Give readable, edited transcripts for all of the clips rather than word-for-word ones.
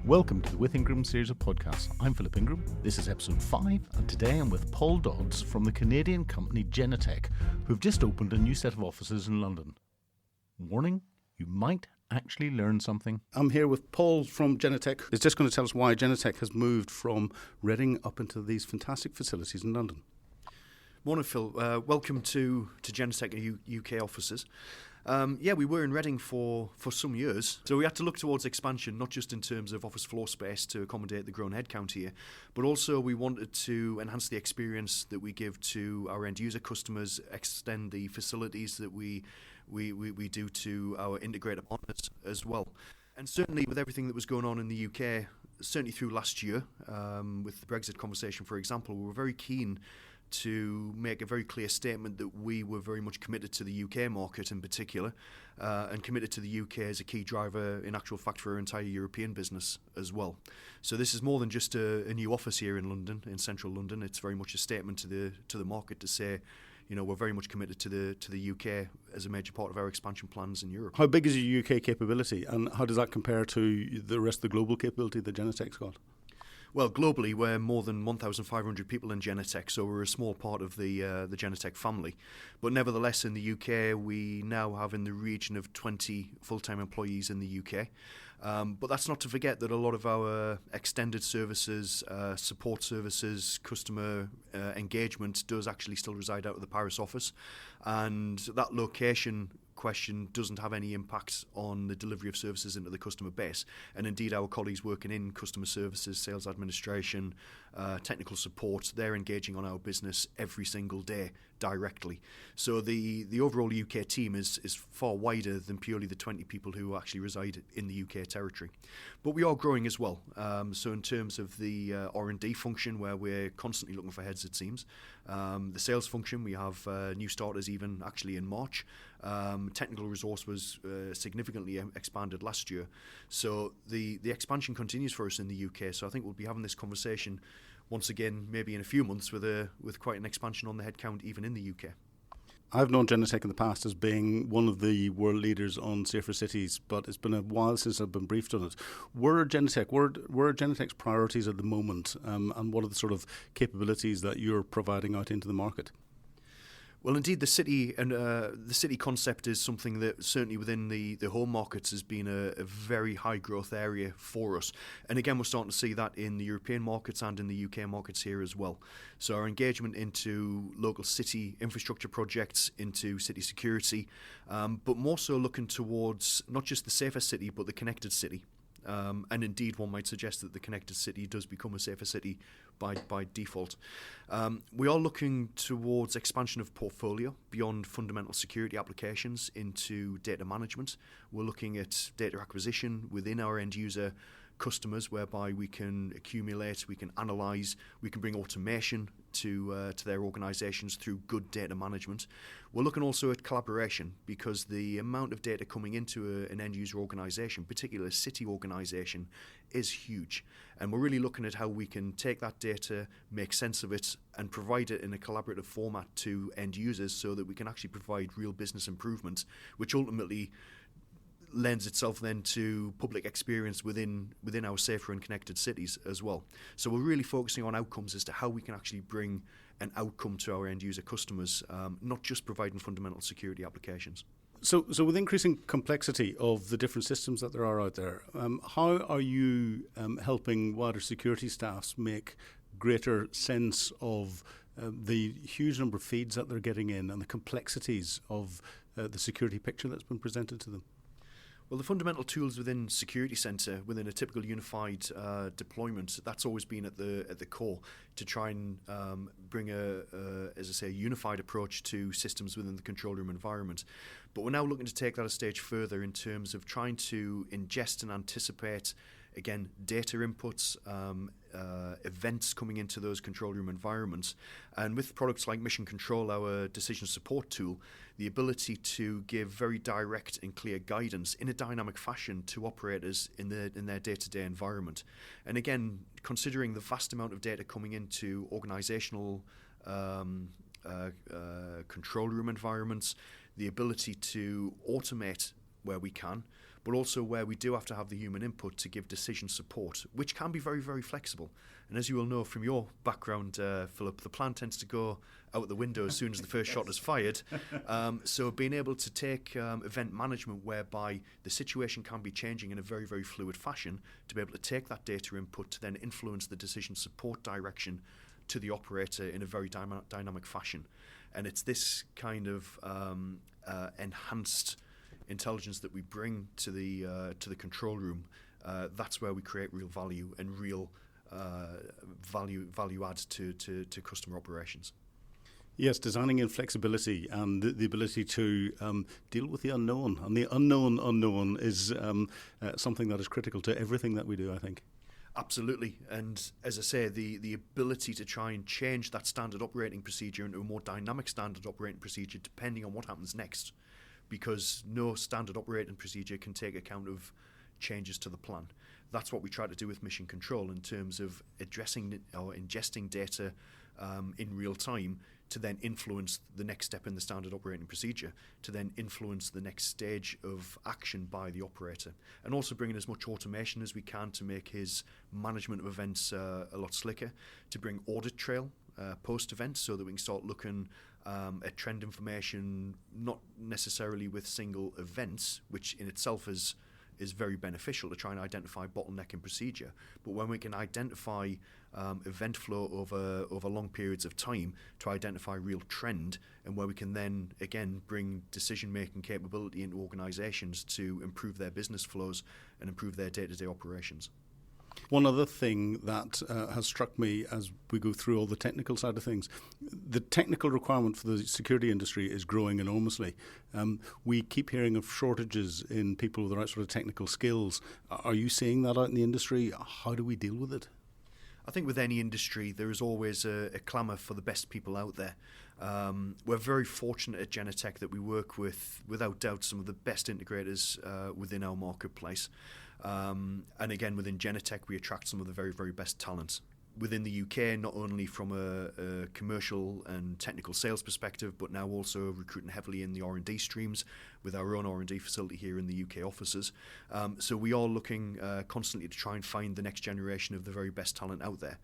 Welcome to the WithIngram series of podcasts. I'm Philip Ingram. This is episode 5, and today I'm with Paul Dodds from the Canadian company Genetec, who've just opened a new set of offices in London. Warning, you might actually learn something. I'm here with Paul from Genetec. He's just going to tell us why Genetec has moved from Reading up into these fantastic facilities in London. Morning, Phil. Welcome to Genetec UK offices. We were in Reading for some years, so we had to look towards expansion, not just in terms of office floor space to accommodate the growing headcount here, but also we wanted to enhance the experience that we give to our end user customers, extend the facilities that we do to our integrator partners as well. And certainly with everything that was going on in the UK, certainly through last year, with the Brexit conversation, for example, we were very keen to make a very clear statement that we were very much committed to the UK market in particular, and committed to the UK as a key driver in actual fact for our entire European business as well. So this is more than just a new office here in London, in central London. It's very much a statement to the market to say, you know, we're very much committed to the UK as a major part of our expansion plans in Europe. How big is your UK capability, and how does that compare to the rest of the global capability that Genetec's got? Well, globally, we're more than 1,500 people in Genetec, so we're a small part of the Genetec family. But nevertheless, in the UK, we now have in the region of 20 full-time employees in the UK. But that's not to forget that a lot of our extended services, support services, customer engagement does actually still reside out of the Paris office. And that location question doesn't have any impact on the delivery of services into the customer base. And indeed, our colleagues working in customer services, sales administration, technical support, they're engaging on our business every single day directly. So the overall UK team is far wider than purely the 20 people who actually reside in the UK territory. But we are growing as well. So in terms of the R&D function, where we're constantly looking for heads, it seems. The sales function, we have new starters even actually in March. Technical resource was significantly expanded last year. So the expansion continues for us in the UK. So I think we'll be having this conversation once again, maybe in a few months, with quite an expansion on the headcount even in the UK. I've known Genetec in the past as being one of the world leaders on safer cities, but it's been a while since I've been briefed on it. Where are Genetec's priorities at the moment, and what are the sort of capabilities that you're providing out into the market? Well, indeed, the city and the city concept is something that certainly within the home markets has been a very high growth area for us. And again, we're starting to see that in the European markets and in the UK markets here as well. So our engagement into local city infrastructure projects, into city security, but more so looking towards not just the safer city, but the connected city. And indeed, one might suggest that the connected city does become a safer city by default. We are looking towards expansion of portfolio beyond fundamental security applications into data management. We're looking at data acquisition within our end user customers, whereby we can accumulate, we can analyse, we can bring automation to their organisations through good data management. We're looking also at collaboration, because the amount of data coming into an end user organisation, particularly a city organisation, is huge. And we're really looking at how we can take that data, make sense of it, and provide it in a collaborative format to end users so that we can actually provide real business improvement, which ultimately lends itself then to public experience within our safer and connected cities as well. So we're really focusing on outcomes as to how we can actually bring an outcome to our end user customers, not just providing fundamental security applications. So with increasing complexity of the different systems that there are out there, how are you helping wider security staffs make greater sense of the huge number of feeds that they're getting in and the complexities of the security picture that's been presented to them? Well, the fundamental tools within Security Centre, within a typical unified deployment, that's always been at the core to try and bring as I say, a unified approach to systems within the control room environment. But we're now looking to take that a stage further in terms of trying to ingest and anticipate, again, data inputs, events coming into those control room environments. And with products like Mission Control, our decision support tool, the ability to give very direct and clear guidance in a dynamic fashion to operators in their day-to-day environment. And again, considering the vast amount of data coming into organizational control room environments, the ability to automate where we can, but also where we do have to have the human input to give decision support, which can be very, very flexible. And as you will know from your background, Philip, the plan tends to go out the window as soon as the first shot is fired. So being able to take event management whereby the situation can be changing in a very, very fluid fashion, to be able to take that data input to then influence the decision support direction to the operator in a very dynamic fashion. And it's this kind of enhanced intelligence that we bring to the control room. That's where we create real value and real value adds to customer operations. Yes, designing in flexibility and the ability to deal with the unknown. And the unknown is something that is critical to everything that we do, I think. Absolutely. And as I say, the ability to try and change that standard operating procedure into a more dynamic standard operating procedure depending on what happens next, because no standard operating procedure can take account of changes to the plan. That's what we try to do with mission control in terms of addressing or ingesting data in real time to then influence the next step in the standard operating procedure, to then influence the next stage of action by the operator, and also bringing as much automation as we can to make his management of events a lot slicker, to bring audit trail post-event so that we can start looking at trend information, not necessarily with single events, which in itself is very beneficial to try and identify bottleneck in procedure. But when we can identify event flow over long periods of time to identify real trend, and where we can then, again, bring decision-making capability into organisations to improve their business flows and improve their day-to-day operations. One other thing that has struck me as we go through all the technical side of things, the technical requirement for the security industry is growing enormously. We keep hearing of shortages in people with the right sort of technical skills. Are you seeing that out in the industry? How do we deal with it? I think with any industry, there is always a clamour for the best people out there. We're very fortunate at Genetec that we work with, without doubt, some of the best integrators within our marketplace. And again, within Genetec, we attract some of the very, very best talent. Within the UK, not only from a commercial and technical sales perspective, but now also recruiting heavily in the R&D streams with our own R&D facility here in the UK offices. So we are looking constantly to try and find the next generation of the very best talent out there.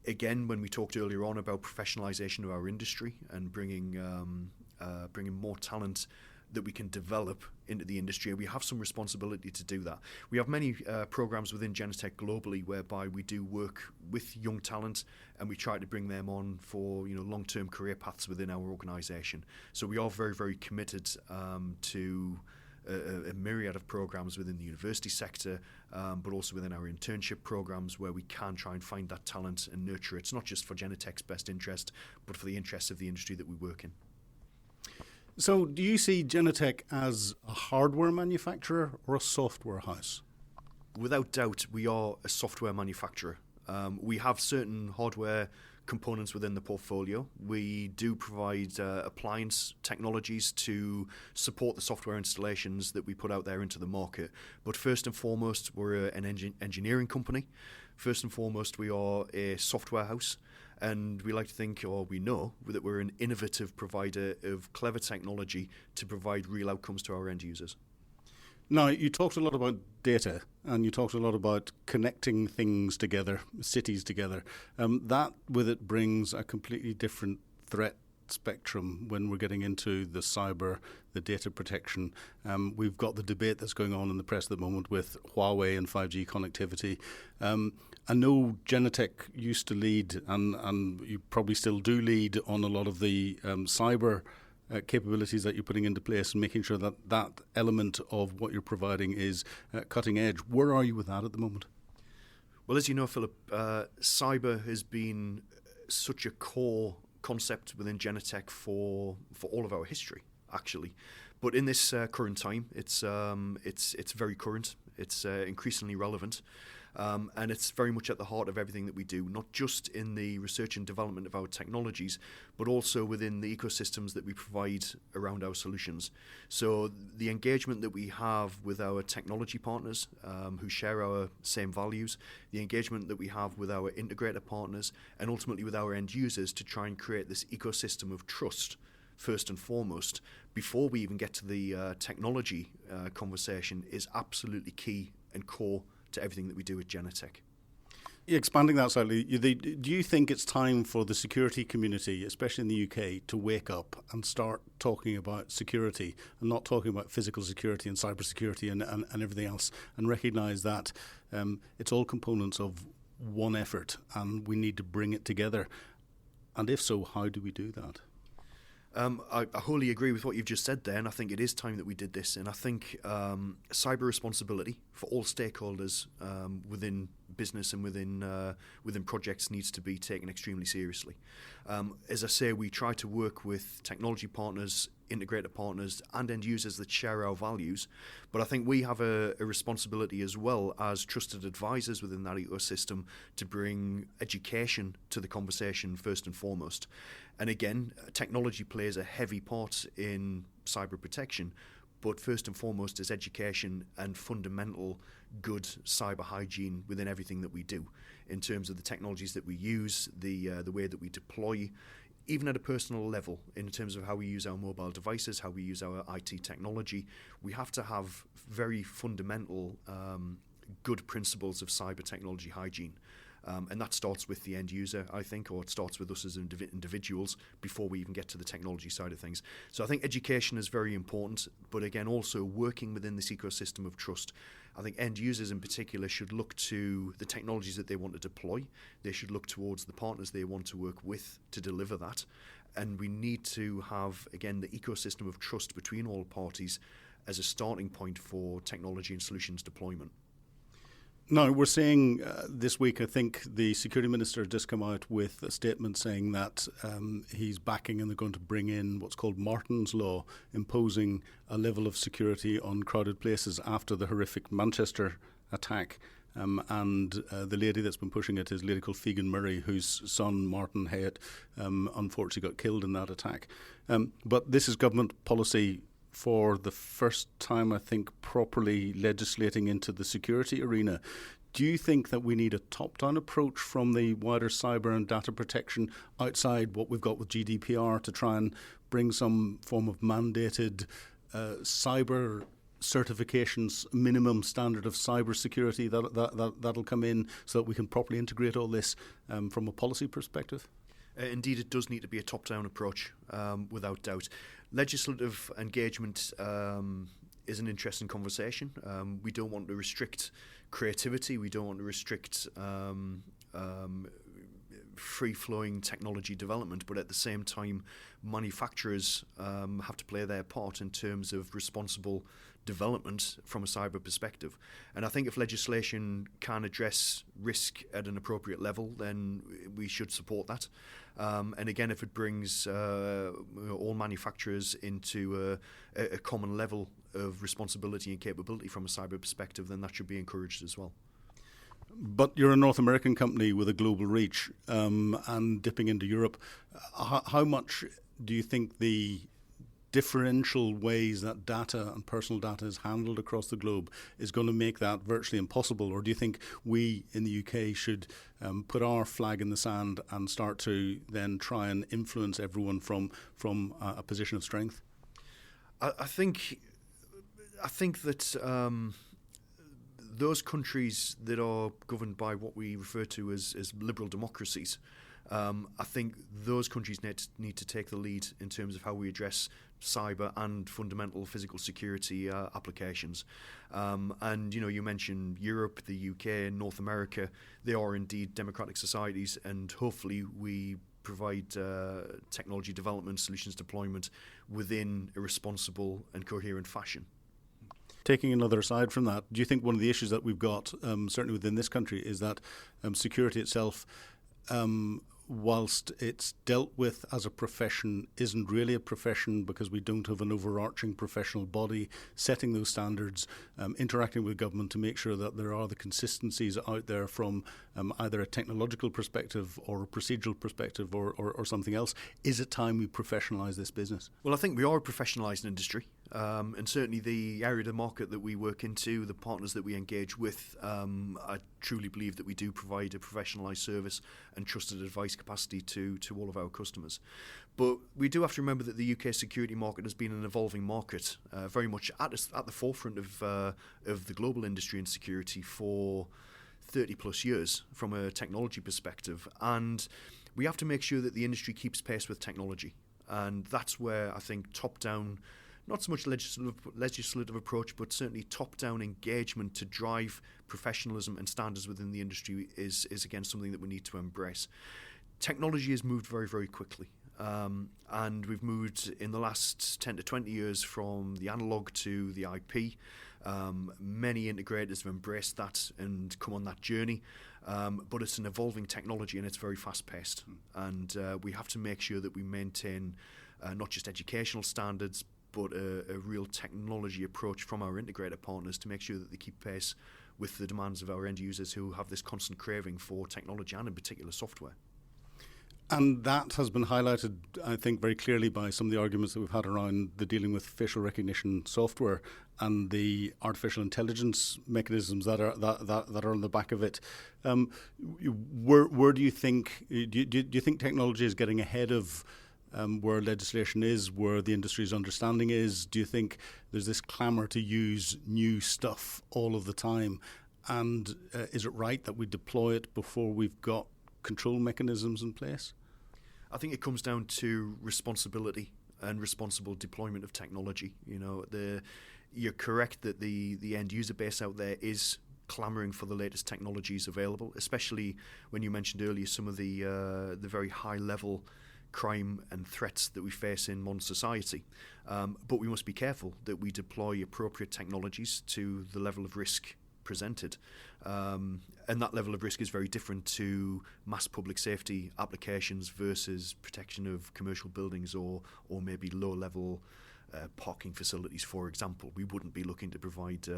Again, when we talked earlier on about professionalisation of our industry and bringing more talent that we can develop into the industry, we have some responsibility to do that. We have many programs within Genetec globally whereby we do work with young talent and we try to bring them on for long-term career paths within our organisation. So we are very, very committed to a myriad of programs within the university sector, but also within our internship programs where we can try and find that talent and nurture it. It's not just for Genetec's best interest, but for the interests of the industry that we work in. So do you see Genetec as a hardware manufacturer or a software house? Without doubt, we are a software manufacturer. We have certain hardware components within the portfolio. We do provide appliance technologies to support the software installations that we put out there into the market. But first and foremost, we're an engineering company. First and foremost, we are a software house. And we like to think, or we know, that we're an innovative provider of clever technology to provide real outcomes to our end users. Now, you talked a lot about data, and you talked a lot about connecting things together, cities together. That, with it, brings a completely different threat spectrum when we're getting into the cyber, the data protection. We've got the debate that's going on in the press at the moment with Huawei and 5G connectivity. I know Genetec used to lead, and you probably still do lead on a lot of the cyber capabilities that you're putting into place and making sure that that element of what you're providing is cutting edge. Where are you with that at the moment? Well, as you know, Philip, cyber has been such a core concept within Genetec for all of our history, actually. But in this current time, it's very current. It's increasingly relevant. And it's very much at the heart of everything that we do, not just in the research and development of our technologies, but also within the ecosystems that we provide around our solutions. So the engagement that we have with our technology partners who share our same values, the engagement that we have with our integrator partners, and ultimately with our end users to try and create this ecosystem of trust first and foremost, before we even get to the technology conversation, is absolutely key and core to everything that we do at Genetec. Expanding that slightly, do you think it's time for the security community, especially in the UK, to wake up and start talking about security and not talking about physical security and cybersecurity and everything else, and recognise that it's all components of one effort and we need to bring it together? And if so, how do we do that? I wholly agree with what you've just said there, and I think it is time that we did this. And I think cyber responsibility for all stakeholders within business and within projects needs to be taken extremely seriously. As I say, we try to work with technology partners, integrator partners, and end users that share our values. But I think we have a responsibility as well as trusted advisors within that ecosystem to bring education to the conversation first and foremost. And again, technology plays a heavy part in cyber protection, but first and foremost is education and fundamental good cyber hygiene within everything that we do, in terms of the technologies that we use, the way that we deploy, even at a personal level, in terms of how we use our mobile devices, how we use our IT technology. We have to have very fundamental good principles of cyber technology hygiene. And that starts with the end user, I think, or it starts with us as individuals before we even get to the technology side of things. So I think education is very important, but again, also working within this ecosystem of trust. I think end users in particular should look to the technologies that they want to deploy. They should look towards the partners they want to work with to deliver that. And we need to have, again, the ecosystem of trust between all parties as a starting point for technology and solutions deployment. Now, we're seeing this week, I think the Security Minister has just come out with a statement saying that he's backing and they're going to bring in what's called Martin's Law, imposing a level of security on crowded places after the horrific Manchester attack. And the lady that's been pushing it is a lady called Fegan Murray, whose son, Martin Hayat, unfortunately got killed in that attack. But this is government policy for the first time, I think, properly legislating into the security arena. Do you think that we need a top-down approach from the wider cyber and data protection outside what we've got with GDPR to try and bring some form of mandated cyber certifications, minimum standard of cyber security that'll come in so that we can properly integrate all this from a policy perspective? Indeed, it does need to be a top-down approach, without doubt. Legislative engagement is an interesting conversation. We don't want to restrict creativity. We don't want to restrict free-flowing technology development. But at the same time, manufacturers have to play their part in terms of responsible development from a cyber perspective. And I think if legislation can address risk at an appropriate level, then we should support that. And again, if it brings all manufacturers into a common level of responsibility and capability from a cyber perspective, then that should be encouraged as well. But you're a North American company with a global reach and dipping into Europe. How much do you think the differential ways that data and personal data is handled across the globe is going to make that virtually impossible? Or do you think we in the UK should put our flag in the sand and start to then try and influence everyone from a position of strength? I think that those countries that are governed by what we refer to as liberal democracies, I think those countries need to take the lead in terms of how we address cyber and fundamental physical security applications. And, you mentioned Europe, the UK, North America. They are indeed democratic societies, and hopefully we provide technology development, solutions deployment within a responsible and coherent fashion. Taking another aside from that, do you think one of the issues that we've got, certainly within this country, is that security itself, whilst it's dealt with as a profession, isn't really a profession because we don't have an overarching professional body setting those standards, interacting with government to make sure that there are the consistencies out there from either a technological perspective or a procedural perspective or something else? Is it time we professionalise this business? Well, I think we are a professionalised industry. And certainly the area of the market that we work into, the partners that we engage with, I truly believe that we do provide a professionalised service and trusted advice capacity to all of our customers. But we do have to remember that the UK security market has been an evolving market, very much at the forefront of the global industry in security for 30 plus years from a technology perspective. And we have to make sure that the industry keeps pace with technology. And that's where I think top-down, not so much legislative approach, but certainly top-down engagement to drive professionalism and standards within the industry is again something that we need to embrace. Technology has moved very, very quickly. And we've moved in the last 10 to 20 years from the analog to the IP. Many integrators have embraced that and come on that journey. But it's an evolving technology and it's very fast-paced. And we have to make sure that we maintain not just educational standards, but a real technology approach from our integrator partners to make sure that they keep pace with the demands of our end users who have this constant craving for technology and in particular software. And that has been highlighted, I think, very clearly by some of the arguments that we've had around the dealing with facial recognition software and the artificial intelligence mechanisms that are on the back of it. Where do you think? Do you think technology is getting ahead of where legislation is, where the industry's understanding is? Do you think there's this clamour to use new stuff all of the time? And is it right that we deploy it before we've got control mechanisms in place? I think it comes down to responsibility and responsible deployment of technology. You're correct that the end user base out there is clamouring for the latest technologies available, especially when you mentioned earlier some of the very high level crime and threats that we face in modern society. But we must be careful that we deploy appropriate technologies to the level of risk presented. And that level of risk is very different to mass public safety applications versus protection of commercial buildings or maybe low-level parking facilities, for example. We wouldn't be looking to provide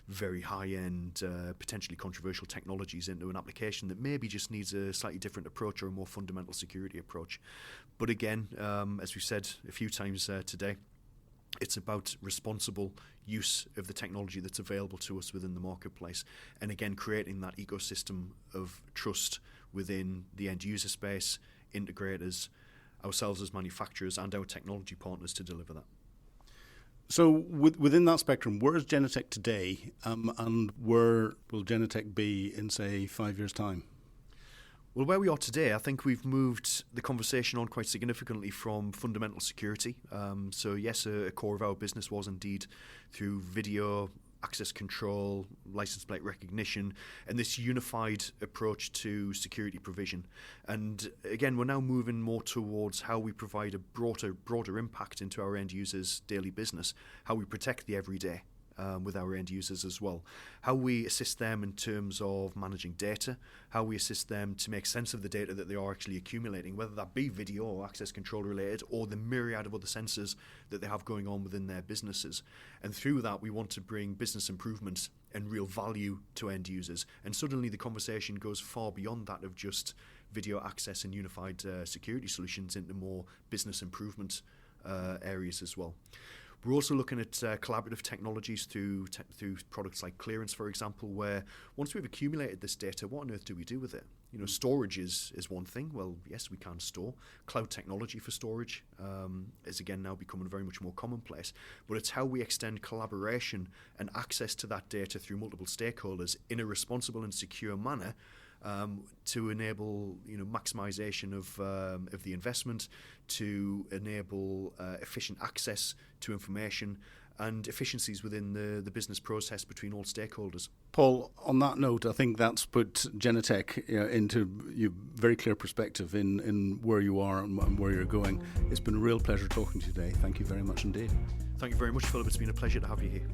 very high-end, potentially controversial technologies into an application that maybe just needs a slightly different approach or a more fundamental security approach. But again, as we've said a few times today, it's about responsible use of the technology that's available to us within the marketplace. And again, creating that ecosystem of trust within the end user space, integrators, ourselves as manufacturers, and our technology partners to deliver that. So within that spectrum, where is Genetec today, and where will Genetec be in, say, 5 years' time? Well, where we are today, I think we've moved the conversation on quite significantly from fundamental security. So yes, a core of our business was indeed through video, access control, license plate recognition, and this unified approach to security provision. And again, we're now moving more towards how we provide a broader impact into our end users' daily business, how we protect the everyday. With our end users as well. How we assist them in terms of managing data, how we assist them to make sense of the data that they are actually accumulating, whether that be video or access control related or the myriad of other sensors that they have going on within their businesses. And through that, we want to bring business improvements and real value to end users. And suddenly the conversation goes far beyond that of just video access and unified security solutions into more business improvement areas as well. We're also looking at collaborative technologies through products like clearance, for example, where once we've accumulated this data, what on earth do we do with it? Storage is one thing. Well, yes, we can store. Cloud technology for storage is again now becoming very much more commonplace. But it's how we extend collaboration and access to that data through multiple stakeholders in a responsible and secure manner to enable maximization of the investment, to enable efficient access to information and efficiencies within the business process between all stakeholders. Paul, on that note, I think that's put Genetec into very clear perspective in where you are and where you're going. It's been a real pleasure talking to you today. Thank you very much indeed. Thank you very much, Philip. It's been a pleasure to have you here.